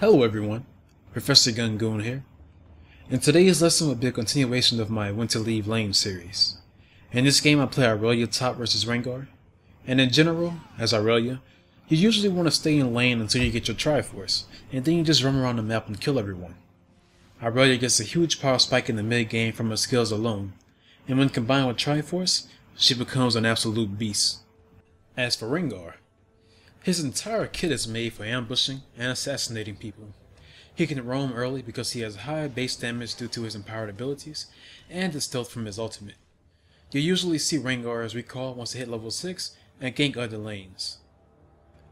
Hello everyone, Professor GonGoon here, and today's lesson will be a continuation of my When to Leave Lane series. In this game I play Aurelia top versus Rengar, and in general, as Aurelia, you usually want to stay in lane until you get your Triforce, and then you just run around the map and kill everyone. Aurelia gets a huge power spike in the mid game from her skills alone, and when combined with Triforce, she becomes an absolute beast. As for Rengar, his entire kit is made for ambushing and assassinating people. He can roam early because he has high base damage due to his empowered abilities, and the stealth from his ultimate. You usually see Rengar as recall once they hit level 6 and gank other lanes.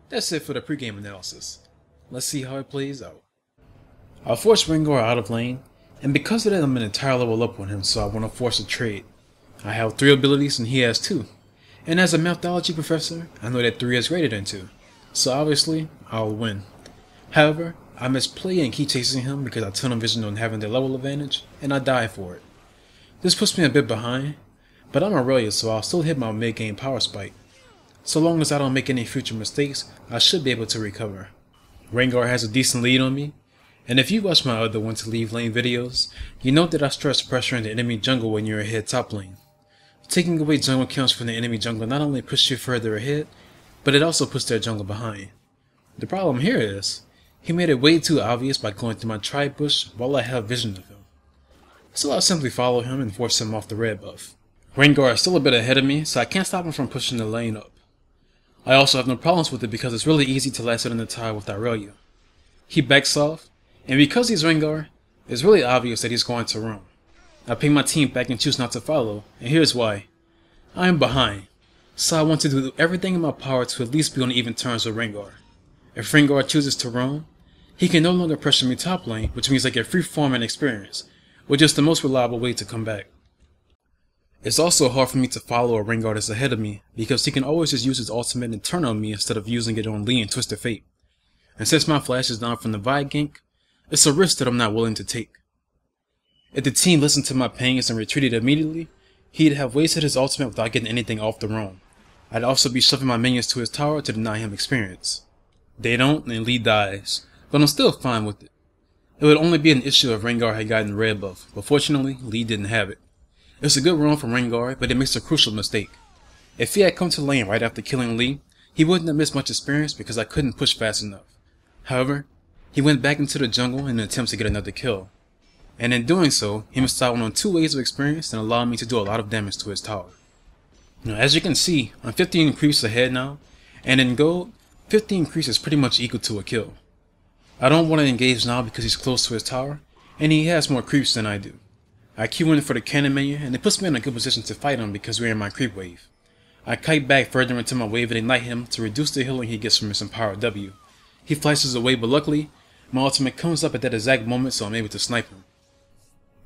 That's it for the pregame analysis. Let's see how it plays out. I'll force Rengar out of lane, and because of that I'm an entire level up on him, so I want to force a trade. I have 3 abilities and he has 2, and as a methodology professor, I know that 3 is greater than 2. So obviously, I'll win. However, I misplay and keep chasing him because I tunnel vision on having the level advantage, and I die for it. This puts me a bit behind, but I'm Aurelia, so I'll still hit my mid-game power spike. So long as I don't make any future mistakes, I should be able to recover. Rengar has a decent lead on me, and if you watch my other When to Leave Lane videos, you know that I stress pressure in the enemy jungle when you're ahead top lane. Taking away jungle counts from the enemy jungle not only pushes you further ahead, but it also puts their jungle behind. The problem here is, he made it way too obvious by going through my tri-bush while I have vision of him. So I'll simply follow him and force him off the red buff. Rengar is still a bit ahead of me, so I can't stop him from pushing the lane up. I also have no problems with it because it's really easy to last it in the tide with Aurelia. He backs off, and because he's Rengar, it's really obvious that he's going to roam. I ping my team back and choose not to follow, and here's why. I am behind, so I want to do everything in my power to at least be on even terms with Rengar. If Rengar chooses to roam, he can no longer pressure me top lane, which means I get free form and experience, which is the most reliable way to come back. It's also hard for me to follow a Rengar that's ahead of me, because he can always just use his ultimate and turn on me instead of using it on Lee and Twisted Fate. And since my flash is down from the Vi gank, it's a risk that I'm not willing to take. If the team listened to my pains and retreated immediately, he'd have wasted his ultimate without getting anything off the roam. I'd also be shoving my minions to his tower to deny him experience. They don't, and Lee dies, but I'm still fine with it. It would only be an issue if Rengar had gotten red buff, but fortunately, Lee didn't have it. It's a good run from Rengar, but it makes a crucial mistake. If he had come to lane right after killing Lee, he wouldn't have missed much experience because I couldn't push fast enough. However, he went back into the jungle in an attempt to get another kill. And in doing so, he missed out on 2 waves of experience and allowed me to do a lot of damage to his tower. Now, as you can see, I'm 15 creeps ahead now, and in gold, 15 creeps is pretty much equal to a kill. I don't want to engage now because he's close to his tower, and he has more creeps than I do. I Q in for the cannon minion, and it puts me in a good position to fight him because we're in my creep wave. I kite back further into my wave and ignite him to reduce the healing he gets from his empowered W. He flashes away, but luckily, my ultimate comes up at that exact moment, so I'm able to snipe him.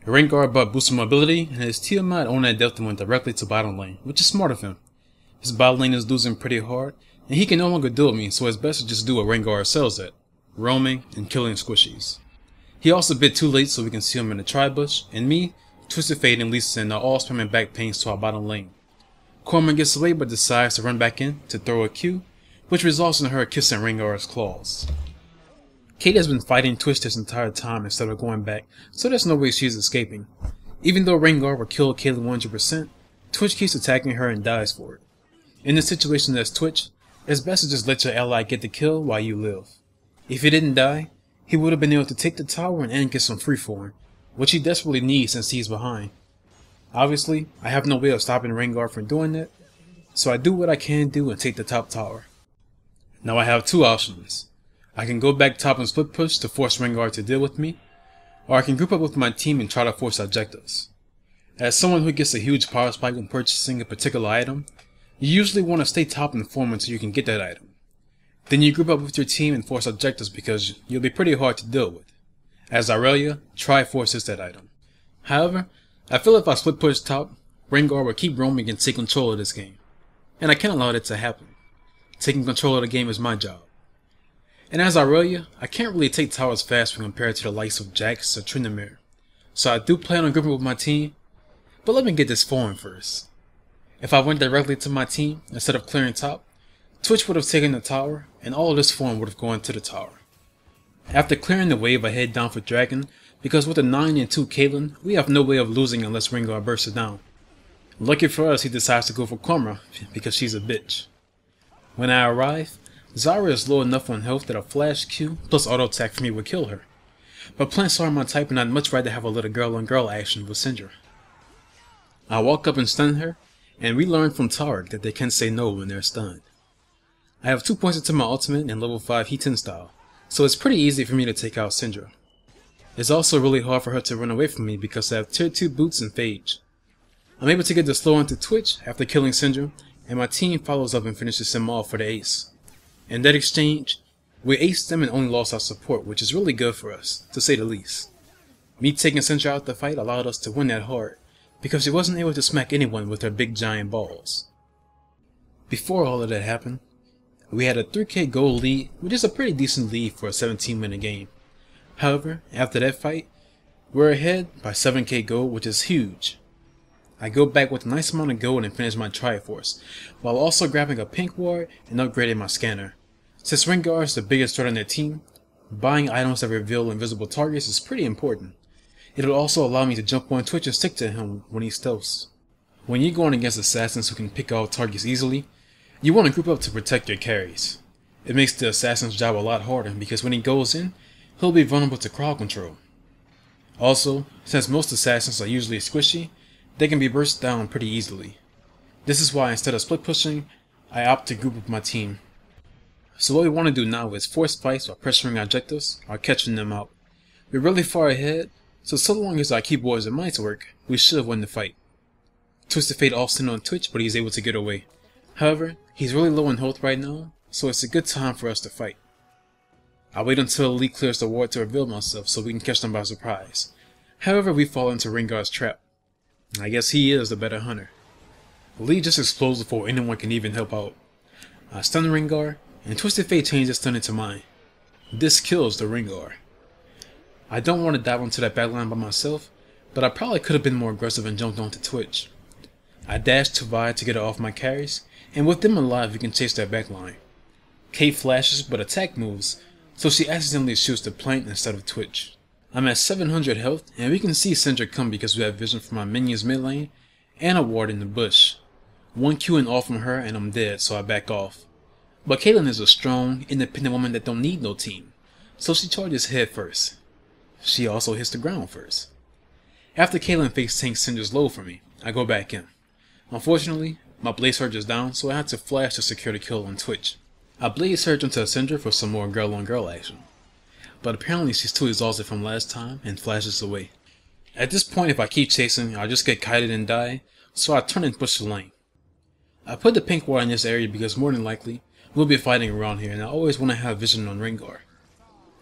Rengar bought boosted mobility, and his Tiamat on that Delta went directly to bottom lane, which is smart of him. His bottom lane is losing pretty hard, and he can no longer duel me, so it's best to just do what Rengar excels at, roaming and killing squishies. He also bit too late so we can see him in the tri-bush, and me, Twisted Fate and Lee Sin are all spamming back pains to our bottom lane. Korma gets away but decides to run back in to throw a Q, which results in her kissing Rengar's claws. Kate has been fighting Twitch this entire time instead of going back, so there's no way she's escaping. Even though Rengar will kill Caitlyn 100%, Twitch keeps attacking her and dies for it. In a situation as Twitch, it's best to just let your ally get the kill while you live. If he didn't die, he would have been able to take the tower and get some freeform, which he desperately needs since he's behind. Obviously, I have no way of stopping Rengar from doing that, so I do what I can do and take the top tower. Now I have 2 options. I can go back top and split push to force Rengar to deal with me, or I can group up with my team and try to force objectives. As someone who gets a huge power spike when purchasing a particular item, you usually want to stay top in form until you can get that item. Then you group up with your team and force objectives because you'll be pretty hard to deal with. As Aurelia, Triforce is that item. However, I feel if I split push top, Rengar will keep roaming and take control of this game. And I can't allow that to happen. Taking control of the game is my job. And as Aurelia, I can't really take towers fast when compared to the likes of Jax or Tryndamere. So I do plan on grouping with my team, but let me get this form first. If I went directly to my team instead of clearing top, Twitch would have taken the tower, and all of this form would have gone to the tower. After clearing the wave, I head down for Dragon, because with the 9 and 2 Caitlyn, we have no way of losing unless Rengar bursts it down. Lucky for us, he decides to go for Karma, because she's a bitch. When I arrive, Zyra is low enough on health that a flash Q plus auto attack from me would kill her. But plants are my type and I'd much rather have a little girl on girl action with Syndra. I walk up and stun her, and we learn from Tarek that they can say no when they're stunned. I have 2 points into my ultimate and level 5 Heaton style, so it's pretty easy for me to take out Syndra. It's also really hard for her to run away from me because I have tier 2 boots and Phage. I'm able to get the slow into Twitch after killing Syndra, and my team follows up and finishes him off for the ace. In that exchange, we aced them and only lost our support, which is really good for us, to say the least. Me taking Syndra out the fight allowed us to win that hard, because she wasn't able to smack anyone with her big giant balls. Before all of that happened, we had a 3k gold lead, which is a pretty decent lead for a 17-minute game. However, after that fight, we're ahead by 7k gold, which is huge. I go back with a nice amount of gold and finish my Triforce, while also grabbing a pink ward and upgrading my scanner. Since Rengar is the biggest threat on their team, buying items that reveal invisible targets is pretty important. It'll also allow me to jump on Twitch and stick to him when he stealths. When you're going against assassins who can pick out targets easily, you want to group up to protect your carries. It makes the assassin's job a lot harder because when he goes in, he'll be vulnerable to crowd control. Also, since most assassins are usually squishy, they can be burst down pretty easily. This is why instead of split pushing, I opt to group with my team. So what we want to do now is force fights while pressuring our objectives or catching them out. We're really far ahead, so long as our keyboards and mice work, we should win the fight. Twisted Fate offs on Twitch, but he's able to get away. However, he's really low in health right now, so it's a good time for us to fight. I wait until Lee clears the ward to reveal myself so we can catch them by surprise. However, we fall into Rengar's trap. I guess he is the better hunter. Lee just explodes before anyone can even help out. I stun Rengar, and Twisted Fate changes stun into mine. This kills the Rengar. I don't want to dive onto that backline by myself, but I probably could have been more aggressive and jumped onto Twitch. I dash to Vi to get her off my carries, and with them alive we can chase that backline. Kate flashes but attack moves, so she accidentally shoots the plant instead of Twitch. I'm at 700 health, and we can see Syndra come because we have vision from my minions mid lane, and a ward in the bush. 1 Q and all from her and I'm dead, so I back off. But Caitlyn is a strong, independent woman that don't need no team, so she charges head first. She also hits the ground first. After Caitlyn face tanks Syndra's low for me, I go back in. Unfortunately, my Blade Surge is down, so I had to flash to secure the kill on Twitch. I Blade Surge into Syndra for some more girl on girl action. But apparently she's too exhausted from last time and flashes away. At this point, if I keep chasing, I'll just get kited and die, so I turn and push the lane. I put the pink ward in this area because more than likely, we'll be fighting around here and I always want to have vision on Rengar.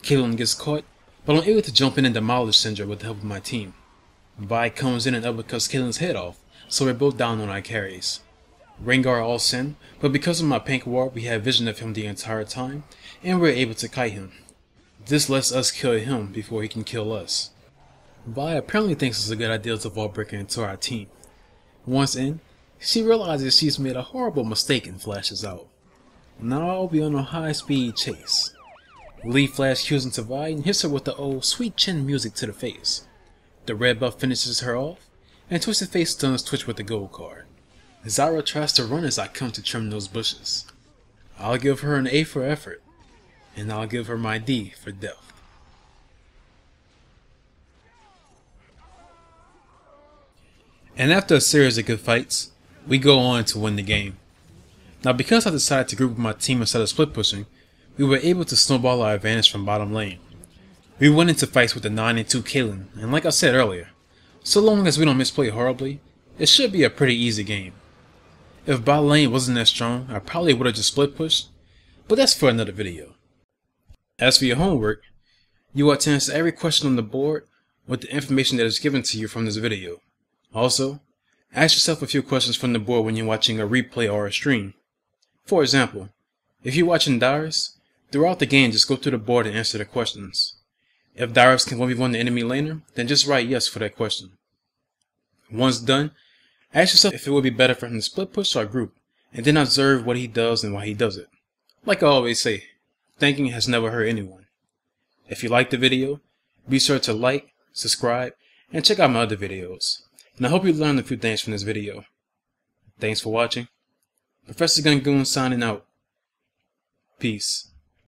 Caitlyn gets caught, but I'm able to jump in and demolish Syndra with the help of my team. Vi comes in and uppercuts Caitlyn's head off, so we're both down on our carries. Rengar all sin, but because of my pink ward we have vision of him the entire time, and we're able to kite him. This lets us kill him before he can kill us. Vi apparently thinks it's a good idea to vault breaker into our team. Once in, she realizes she's made a horrible mistake and flashes out. Now I'll be on a high-speed chase. Lee flash Qs into Vi and hits her with the old sweet chin music to the face. The red buff finishes her off, and Twisted Fate stuns Twitch with the gold card. Zyra tries to run as I come to trim those bushes. I'll give her an A for effort, and I'll give her my D for depth. And after a series of good fights, we go on to win the game. Now because I decided to group with my team instead of split pushing, we were able to snowball our advantage from bottom lane. We went into fights with the 9 and 2 Caitlyn, and like I said earlier, so long as we don't misplay horribly, it should be a pretty easy game. If bottom lane wasn't that strong, I probably would have just split pushed, but that's for another video. As for your homework, you are to answer every question on the board with the information that is given to you from this video. Also, ask yourself a few questions from the board when you're watching a replay or a stream. For example, if you're watching Darius, throughout the game just go through the board and answer the questions. If Darius can 1v1 the enemy laner, then just write yes for that question. Once done, ask yourself if it would be better for him to split push or group, and then observe what he does and why he does it. Like I always say, thinking has never hurt anyone. If you liked the video, be sure to like, subscribe, and check out my other videos. And I hope you learned a few things from this video. Thanks for watching. Professor GonGoon signing out. Peace.